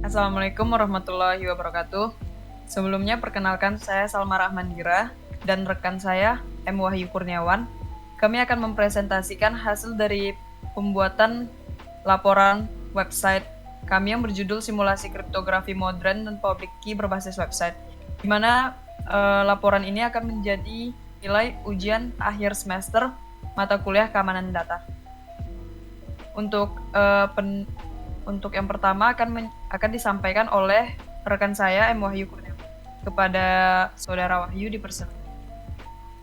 Assalamualaikum warahmatullahi wabarakatuh. Sebelumnya perkenalkan saya Salma Rahmandira dan rekan saya M. Wahyu Kurniawan. Kami akan mempresentasikan hasil dari pembuatan laporan website kami yang berjudul Simulasi Kriptografi Modern dan Public Key berbasis website, di mana laporan ini akan menjadi nilai ujian akhir semester mata kuliah keamanan data. Untuk yang pertama akan disampaikan oleh rekan saya M. Wahyu Kurniawan. Kepada Saudara Wahyu dipersilakan.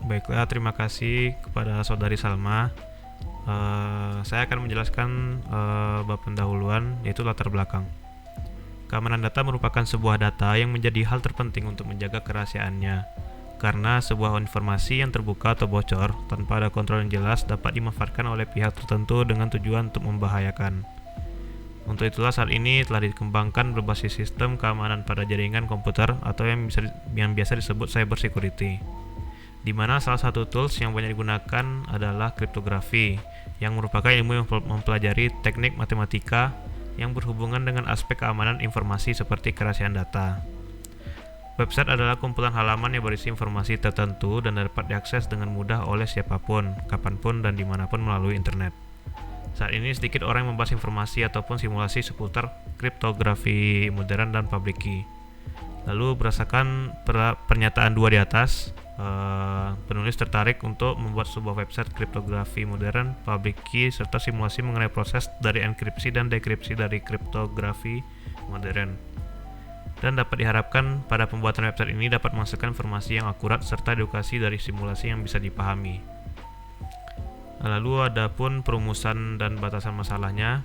Baiklah, terima kasih kepada Saudari Salma. Saya akan menjelaskan bab pendahuluan, yaitu latar belakang. Keamanan data merupakan sebuah data yang menjadi hal terpenting untuk menjaga kerahasiaannya, karena sebuah informasi yang terbuka atau bocor tanpa ada kontrol yang jelas dapat dimanfaatkan oleh pihak tertentu dengan tujuan untuk membahayakan. Untuk itulah saat ini telah dikembangkan berbasis sistem keamanan pada jaringan komputer atau yang biasa disebut cyber security, di mana salah satu tools yang banyak digunakan adalah kriptografi, yang merupakan ilmu yang mempelajari teknik matematika yang berhubungan dengan aspek keamanan informasi seperti kerahasiaan data. Website adalah kumpulan halaman yang berisi informasi tertentu dan dapat diakses dengan mudah oleh siapapun, kapanpun, dan dimanapun melalui internet. Saat ini sedikit orang yang membahas informasi ataupun simulasi seputar kriptografi modern dan public key. Lalu berdasarkan pernyataan dua di atas, penulis tertarik untuk membuat sebuah website kriptografi modern, public key, serta simulasi mengenai proses dari enkripsi dan dekripsi dari kriptografi modern. Dan dapat diharapkan pada pembuatan website ini dapat menghasilkan informasi yang akurat serta edukasi dari simulasi yang bisa dipahami. Lalu ada pun perumusan dan batasan masalahnya,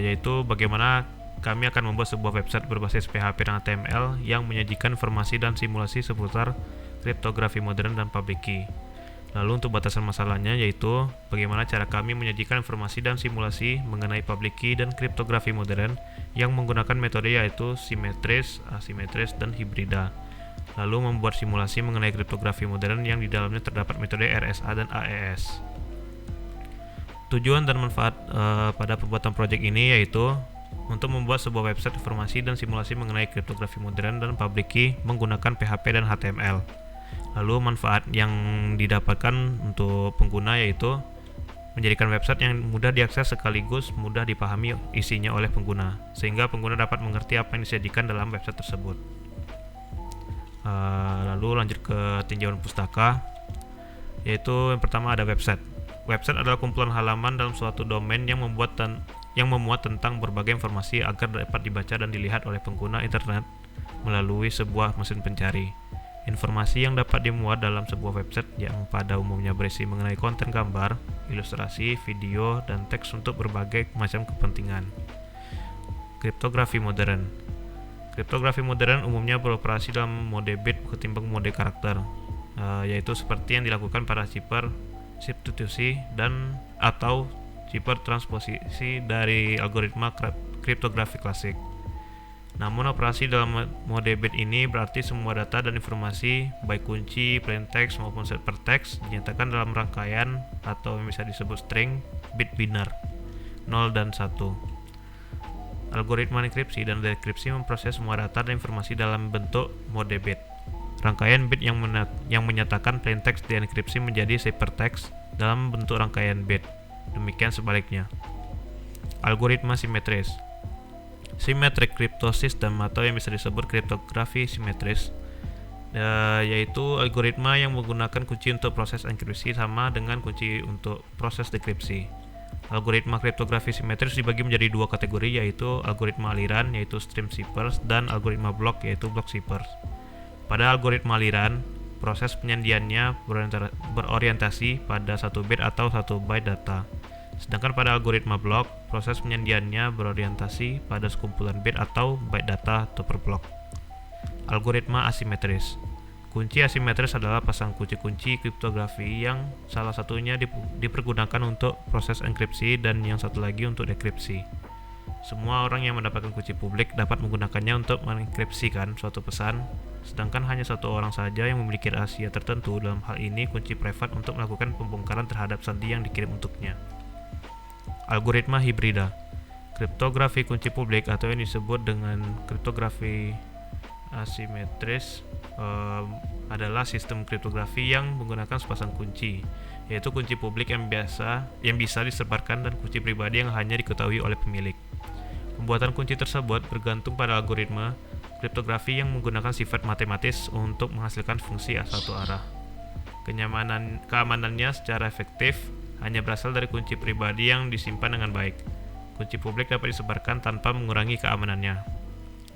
yaitu bagaimana kami akan membuat sebuah website berbasis PHP dan HTML yang menyajikan informasi dan simulasi seputar kriptografi modern dan public key. Lalu untuk batasan masalahnya, yaitu bagaimana cara kami menyajikan informasi dan simulasi mengenai public key dan kriptografi modern yang menggunakan metode yaitu simetris, asimetris, dan hibrida. Lalu membuat simulasi mengenai kriptografi modern yang di dalamnya terdapat metode RSA dan AES. Tujuan dan manfaat pada pembuatan proyek ini yaitu untuk membuat sebuah website informasi dan simulasi mengenai kriptografi modern dan public key menggunakan PHP dan HTML. Lalu manfaat yang didapatkan untuk pengguna yaitu menjadikan website yang mudah diakses sekaligus mudah dipahami isinya oleh pengguna, sehingga pengguna dapat mengerti apa yang disajikan dalam website tersebut. Lalu lanjut ke tinjauan pustaka, yaitu yang pertama ada website. Website adalah kumpulan halaman dalam suatu domain yang memuat tentang berbagai informasi agar dapat dibaca dan dilihat oleh pengguna internet melalui sebuah mesin pencari. Informasi yang dapat dimuat dalam sebuah website yang pada umumnya berisi mengenai konten gambar, ilustrasi, video, dan teks untuk berbagai macam kepentingan. Kriptografi modern. Kriptografi modern umumnya beroperasi dalam mode bit ketimbang mode karakter, yaitu seperti yang dilakukan pada chipper substitusi dan atau chipper transposisi dari algoritma kriptografi klasik. Namun operasi dalam mode bit ini berarti semua data dan informasi, baik kunci, plain text maupun ciphertext, dinyatakan dalam rangkaian atau yang bisa disebut string bit biner 0 dan 1. Algoritma enkripsi dan dekripsi memproses semua data dan informasi dalam bentuk mode bit. Rangkaian bit yang menyatakan plain text dienkripsi menjadi ciphertext dalam bentuk rangkaian bit. Demikian sebaliknya. Algoritma simetris. Symmetric crypto system atau yang bisa disebut kriptografi simetris, yaitu algoritma yang menggunakan kunci untuk proses enkripsi sama dengan kunci untuk proses dekripsi. Algoritma kriptografi simetris dibagi menjadi dua kategori, yaitu algoritma aliran yaitu stream ciphers dan algoritma blok yaitu block ciphers. Pada algoritma aliran, proses penyandiannya berorientasi pada 1 bit atau 1 byte data. Sedangkan pada algoritma blok, proses penyandiannya berorientasi pada sekumpulan bit atau byte data atau per blok. Algoritma asimetris. Kunci asimetris adalah pasang kunci-kunci kriptografi yang salah satunya dipergunakan untuk proses enkripsi dan yang satu lagi untuk dekripsi. Semua orang yang mendapatkan kunci publik dapat menggunakannya untuk mengenkripsikan suatu pesan, sedangkan hanya satu orang saja yang memiliki rahasia tertentu, dalam hal ini kunci privat, untuk melakukan pembongkaran terhadap sandi yang dikirim untuknya. Algoritma hibrida. Kriptografi kunci publik atau yang disebut dengan kriptografi asimetris adalah sistem kriptografi yang menggunakan sepasang kunci, yaitu kunci publik yang bisa disebarkan dan kunci pribadi yang hanya diketahui oleh pemilik. Pembuatan kunci tersebut bergantung pada algoritma kriptografi yang menggunakan sifat matematis untuk menghasilkan fungsi satu arah. Keamanannya secara efektif hanya berasal dari kunci pribadi yang disimpan dengan baik. Kunci publik dapat disebarkan tanpa mengurangi keamanannya.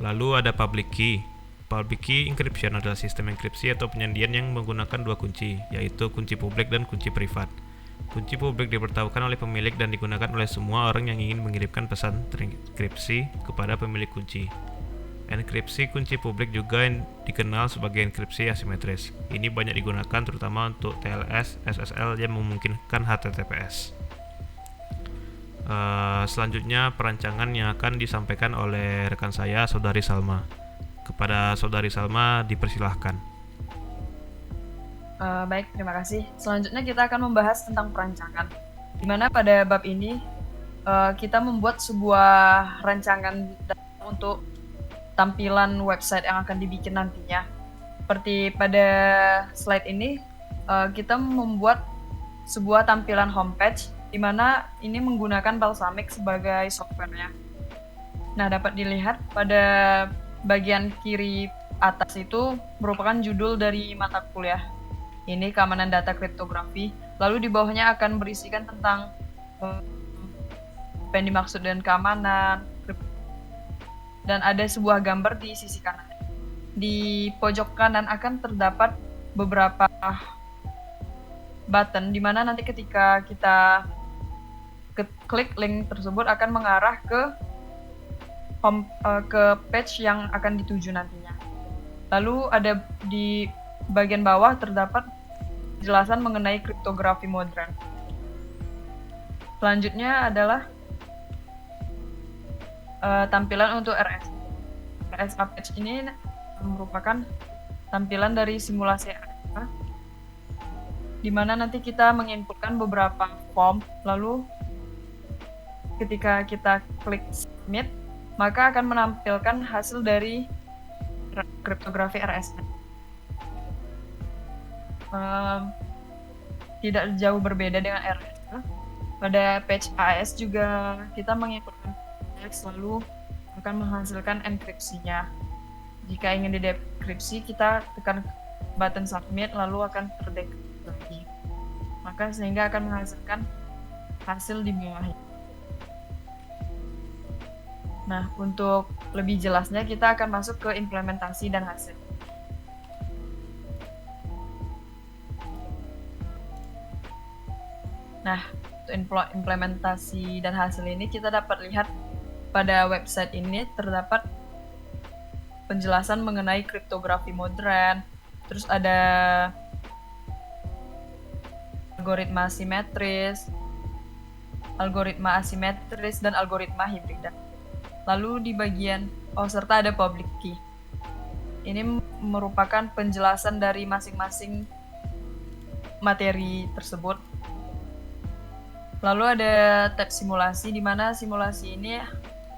Lalu ada public key. Public key encryption adalah sistem enkripsi atau penyandian yang menggunakan dua kunci, yaitu kunci publik dan kunci privat. Kunci publik diberitahukan oleh pemilik dan digunakan oleh semua orang yang ingin mengirimkan pesan terenkripsi kepada pemilik kunci. Enkripsi kunci publik juga dikenal sebagai enkripsi asimetris. Ini banyak digunakan terutama untuk TLS, SSL yang memungkinkan HTTPS. Selanjutnya perancangan yang akan disampaikan oleh rekan saya, Saudari Salma. Kepada Saudari Salma dipersilahkan. Baik, terima kasih. Selanjutnya kita akan membahas tentang perancangan. Di mana pada bab ini kita membuat sebuah rancangan untuk tampilan website yang akan dibikin nantinya. Seperti pada slide ini, kita membuat sebuah tampilan homepage di mana ini menggunakan Balsamiq sebagai softwarenya. Nah, dapat dilihat pada bagian kiri atas itu merupakan judul dari mata kuliah. Ini keamanan data kriptografi. Lalu di bawahnya akan berisikan tentang apa yang dimaksud dengan keamanan, dan ada sebuah gambar di sisi kanan. Di pojok kanan akan terdapat beberapa button di mana nanti ketika kita klik link tersebut akan mengarah ke page yang akan dituju nantinya. Lalu ada di bagian bawah terdapat penjelasan mengenai kriptografi modern. Selanjutnya adalah tampilan untuk RSA page ini merupakan tampilan dari simulasi RSA, di mana nanti kita menginputkan beberapa form, lalu ketika kita klik submit, maka akan menampilkan hasil dari kriptografi RSA. Tidak jauh berbeda dengan RSA. Pada page AS juga kita menginputkan lalu akan menghasilkan enkripsinya. Jika ingin didekripsi, kita tekan button submit lalu akan terdekripsi lagi. Maka sehingga akan menghasilkan hasil di bawahnya. Nah, untuk lebih jelasnya kita akan masuk ke implementasi dan hasil. Nah, untuk implementasi dan hasil ini kita dapat lihat pada website ini terdapat penjelasan mengenai kriptografi modern, terus ada algoritma asimetris, dan algoritma hibrida. Lalu di bagian serta ada public key. Ini merupakan penjelasan dari masing-masing materi tersebut. Lalu ada tab simulasi, di mana simulasi ini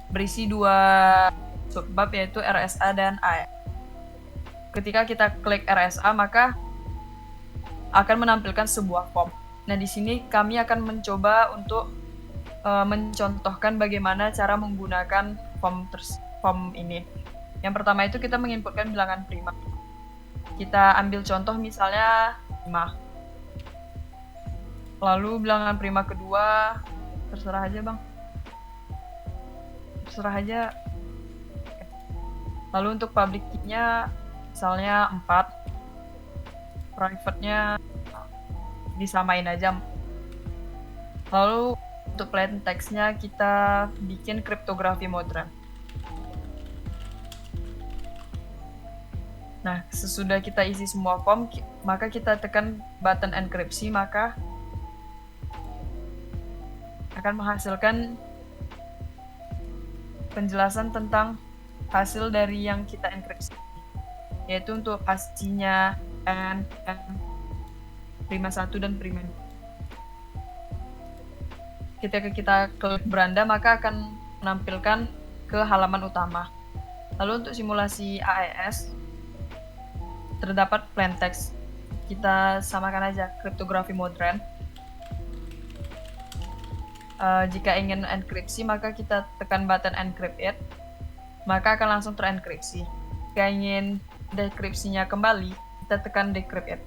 berisi dua subbab, yaitu RSA dan AE. Ketika kita klik RSA, maka akan menampilkan sebuah form. Nah, di sini kami akan mencoba untuk mencontohkan bagaimana cara menggunakan form ini. Yang pertama itu kita menginputkan bilangan prima. Kita ambil contoh misalnya 5. Lalu bilangan prima kedua, terserah aja bang. Terserah aja. Lalu untuk public key-nya misalnya 4. Private-nya disamain aja. Lalu untuk plain text-nya kita bikin kriptografi modern. Nah, sesudah kita isi semua form, maka kita tekan button enkripsi, maka akan menghasilkan penjelasan tentang hasil dari yang kita enkripsi, yaitu untuk pastinya N, prima 1 dan prima 2. Ketika kita klik beranda, maka akan menampilkan ke halaman utama. Lalu untuk simulasi AES, terdapat plaintext. Kita samakan aja kriptografi modern. Jika ingin enkripsi, maka kita tekan button encrypt it, maka akan langsung terenkripsi. Jika ingin dekripsinya kembali, kita tekan decrypt it,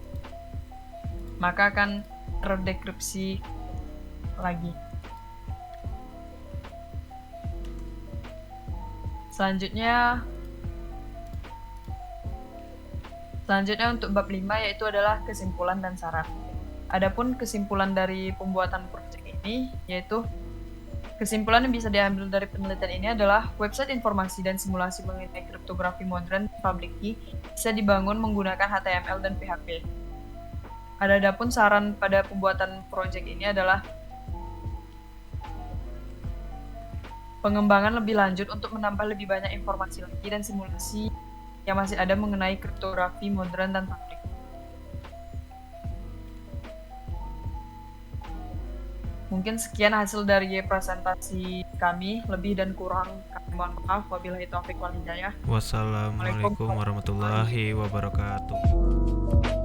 maka akan terdekripsi lagi. Selanjutnya untuk bab 5 yaitu adalah kesimpulan dan saran. Adapun kesimpulan dari pembuatan proyek ini yaitu kesimpulan yang bisa diambil dari penelitian ini adalah website informasi dan simulasi mengenai kriptografi modern public key bisa dibangun menggunakan HTML dan PHP. Adapun saran pada pembuatan proyek ini adalah pengembangan lebih lanjut untuk menambah lebih banyak informasi lagi dan simulasi yang masih ada mengenai kriptografi modern dan public. Mungkin sekian hasil dari presentasi kami, lebih dan kurang kami mohon maaf. Wabillahi taufiq wal hidayah. Wassalamualaikum warahmatullahi wabarakatuh.